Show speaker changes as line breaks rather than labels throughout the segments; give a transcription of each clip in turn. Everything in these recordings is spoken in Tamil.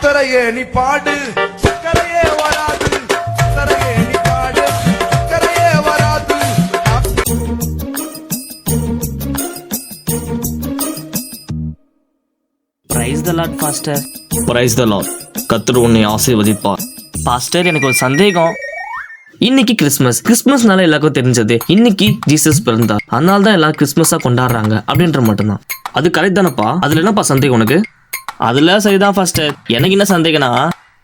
அக்கறையே நீ பாடு, அக்கறையே வராது, அக்கறையே நீ பாடு, அக்கறையே வராது.
Praise the Lord pastor.
Praise the Lord. கர்த்தர் உன்னை ஆசீர்வதிப்பார்.
பாஸ்டர், எனக்கு ஒரு சந்தேகம். இன்னைக்கு கிறிஸ்மஸ்னால எல்லாருக்கும் தெரிஞ்சது இன்னைக்கு ஜீசஸ் பிறந்தார், அதனால தான் எல்லாரும் கிறிஸ்மஸா கொண்டாடுறாங்க அப்படின்ற மட்டும்தான். அது கரெக்ட் தானப்பா? அதுல என்னப்பா சந்தேகம் உனக்கு? அதுல சரிதான் பாஸ்டர். எனக்கு என்ன சந்தேகம்னா,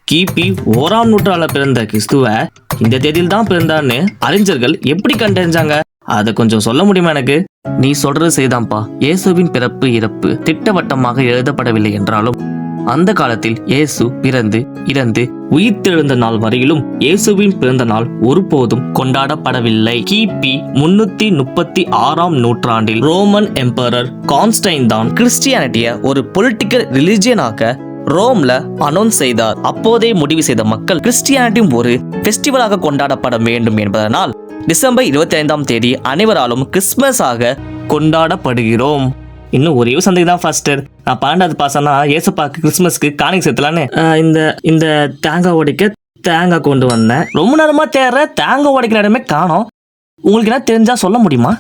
கிபி 1ஆம் நூற்றாண்டுல பிறந்த கிறிஸ்துவ இந்த தேதியில் தான் பிறந்தான்னு அறிஞர்கள் எப்படி கண்டறிஞ்சாங்க? அதை கொஞ்சம் சொல்ல முடியுமா எனக்கு? நீ சொல்றது சரிதான்ப்பா. இயேசுவின் பிறப்பு இறப்பு திட்டவட்டமாக எழுதப்படவில்லை என்றாலும் அந்த காலத்தில் இயேசு பிறந்து இறந்து உயிர்த்தெழுந்த நாள் வரையிலும் இயேசுவின் பிறந்த நாள் ஒருபோதும் கொண்டாடப்படவில்லை. கிபி 336ஆம் நூற்றாண்டில் ரோமன் எம்பரர் கான்ஸ்டைன் தான் கிறிஸ்டியானிட்டிய ஒரு பொலிட்டிக்கல் ரிலிஜியனாக ரோம்ல அனௌன்ஸ் செய்தார். அப்போதே முடிவு செய்த மக்கள் கிறிஸ்டியானிட்டியும் ஒரு ஃபெஸ்டிவலாக கொண்டாடப்பட வேண்டும் என்பதனால் டிசம்பர் 25ஆம் தேதி அனைவராலும் கிறிஸ்துமஸாக கொண்டாடப்படுகிறோம். இன்னும் ஒரே சந்தேகம் தான் பாஸ்டர். நான் 12வது பாசனா ஏசப்பாக்கு கிறிஸ்துமஸ்க்கு காணிக்கை செலுத்தலான்னு இந்த தேங்காய் உடைக்க தேங்காய் கொண்டு வந்தேன். ரொம்ப நேரமா தேடுற, தேங்காய் உடைக்கிற இடமே காணோம். உங்களுக்கு என்ன தெரிஞ்சா சொல்ல முடியுமா?